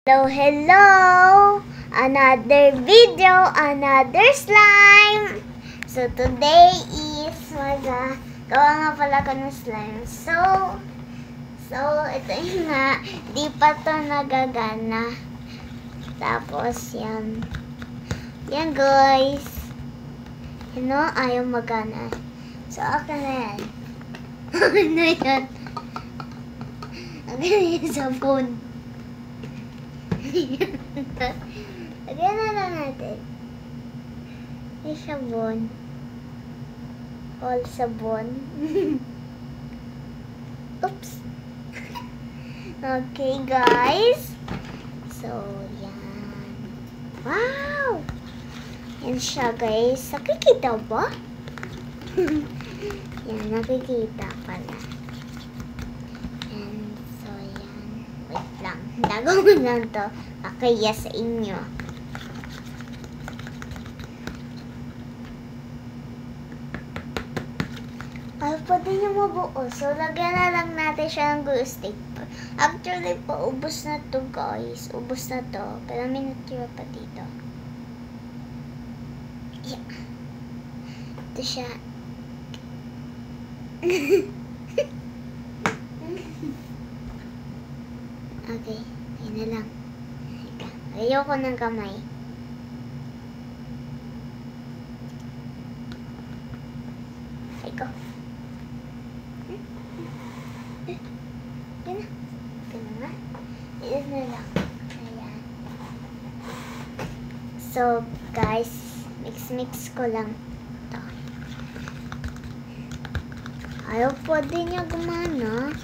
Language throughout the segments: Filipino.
Hello! Another video, another slime! So, today is gawa nga pala ko ng slime. So, ito yung nga, di pa to nagagana. Tapos, yan. Yan, guys. You know, ayaw magana. So, akin na yan. Akin na yan. Akin na yan sa phone. Lagyan na lang natin. May sabon. All sabon. Oops. Okay, guys. So, yan. Wow! Yan siya, guys. Nakikita ba? Yan, nakikita pala. Wait lang. Gagawin lang to. Kakaya sa inyo. Ay, pwede nyo mabuo. So, lagyan na lang natin siya ng glue stick. Actually, paubos na to, guys. Ubos na to. Pero may natira pa dito. Yeah. Ito siya. Okay, ayun na lang. Ayoko ng kamay. Ayoko. Yan na. Ganun na. Ayun na lang. Ayan. So, guys, mix ko lang ito. Ayaw pwede niya gumana.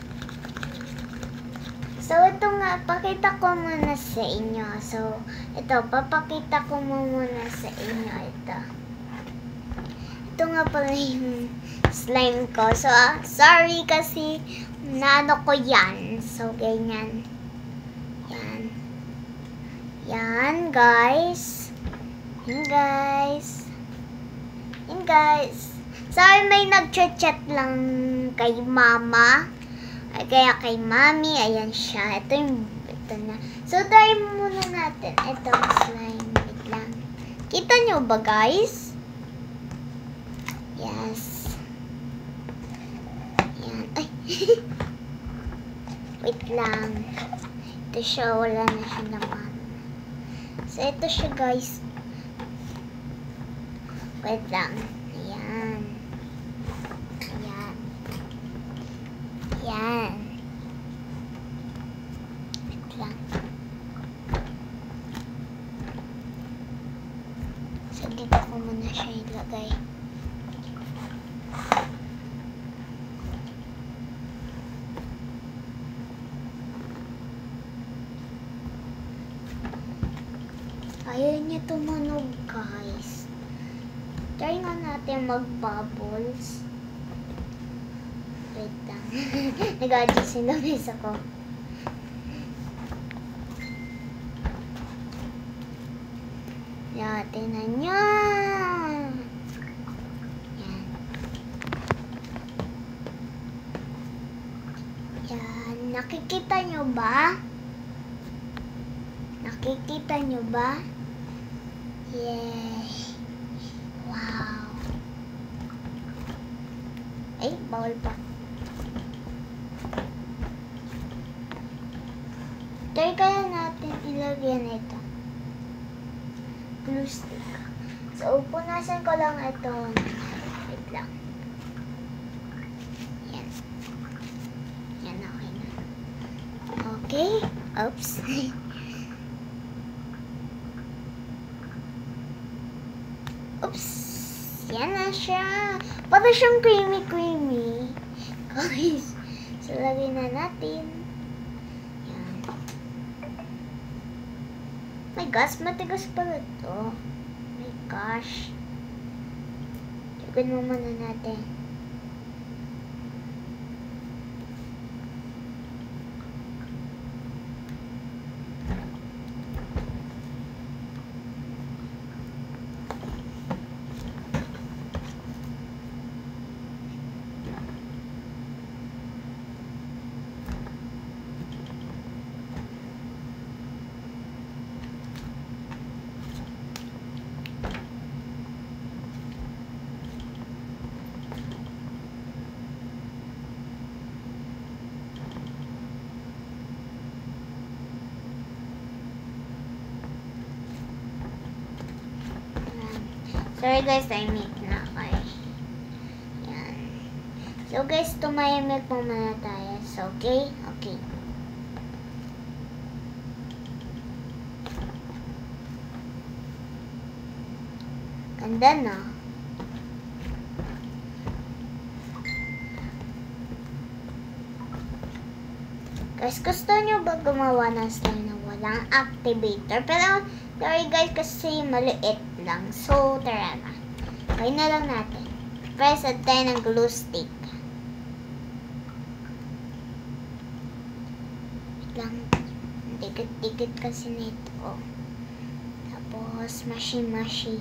So, ito nga, pakita ko muna sa inyo. So, ito, papakita ko muna sa inyo ito. Ito nga pala yung slime ko. So, sorry kasi naano ko yan. So, ganyan. Yan. Yan, guys. Yan, guys. Yan, guys. Sorry, may nag-chat lang kay mama. Kaya kay mami, ayan siya. Ito na. So, try muna natin. Ito, slime. Wait lang. Kita nyo ba, guys? Yes. Ayan. Ay! Wait lang. Ito siya. Wala na siya naman. So, ito siya, guys. Wait lang. Ayan. Ayan. Yan. Wait lang. So, dito ko muna siya ilagay. Ayaw niya tumunog, guys. Try nga natin mag-bubbles. Wait lang. Nag-adjust yung lamesa ko. Yan, tingnan nyo. Yan. Yan. Nakikita nyo ba? Nakikita nyo ba? Yay. Wow. Ay, bawal pa. Try kaya natin ilagyan ito. Glue stick. So, punasan ko lang ito. Wait lang. Yan. Yan, okay na. Okay. Oops. Oops. Yan na siya. Para siyang creamy. Guys. So, lagay na natin. My gosh, matigas pala ito. My gosh. Tignan mo muna natin. Sorry guys, tahimik na kayo. Yan. So guys, tumahimik po muna tayo. So, okay? Okay. Ganda na. Guys, gusto nyo ba gumawa ng slime na walang activator? Pero, sorry guys, kasi maliit lang. So, tara na. Try na lang natin. Press at tayo ng glue stick. Wait lang. Dikit-dikit kasi nito. Tapos, mashi-mashi.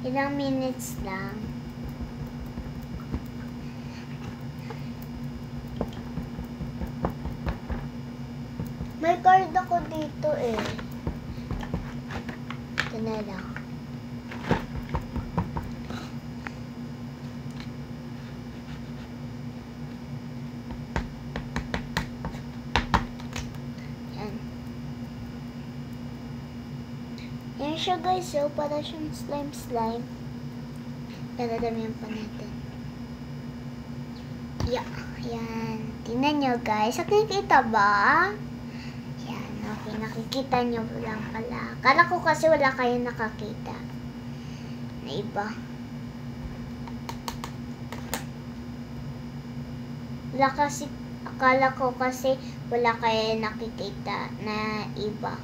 Ilang minutes lang. May card ako dito eh. Ito na lang. Yan. Yan siya guys, so para siyang slime. Dadamihan pa natin. Yeah, yan. Tingnan nyo guys. Nakikita ba? Yan, okay. Nakikita nyo lang pala. Akala ko kasi wala kayong nakakita. Na iba. Akala ko kasi wala kayong nakikita na iba.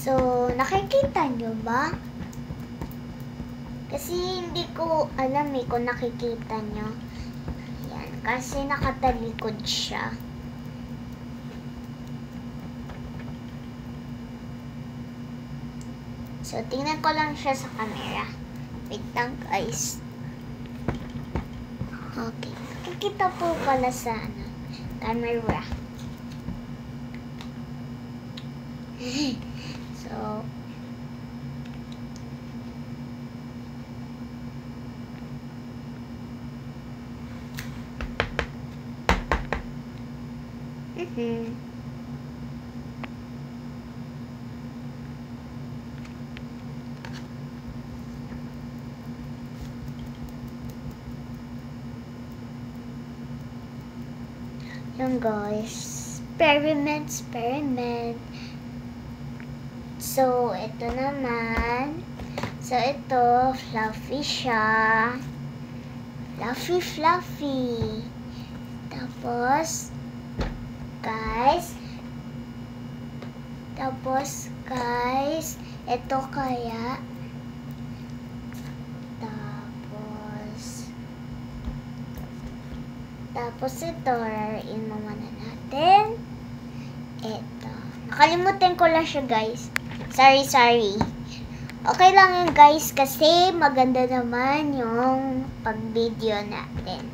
So, nakikita nyo ba? Kasi hindi ko alam eh kung nakikita nyo. Yan, kasi nakatalikod siya. So, tingnan ko lang siya sa camera. Wait lang guys. Okay, nakikita po pala sa camera. So, yung guys, experiment. So, ito naman. So, ito, fluffy siya. Fluffy. Tapos, guys, ito kaya. Tapos ito, rarain mo muna natin. Ito. Nakalimutan ko lang siya, guys. Sorry. Okay lang yun, guys, kasi maganda naman yung pag-video natin.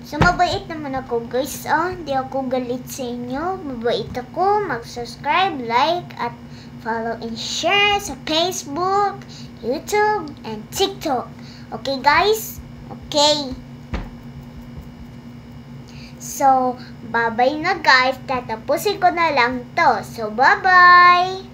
So, mabait naman ako, guys. Hindi ako galit sa inyo. Mabait ako. Mag-subscribe, like, at follow and share sa Facebook, YouTube, and TikTok. Okay, guys? Okay. So, bye-bye na guys. Tatapusin ko na lang to. So, bye-bye!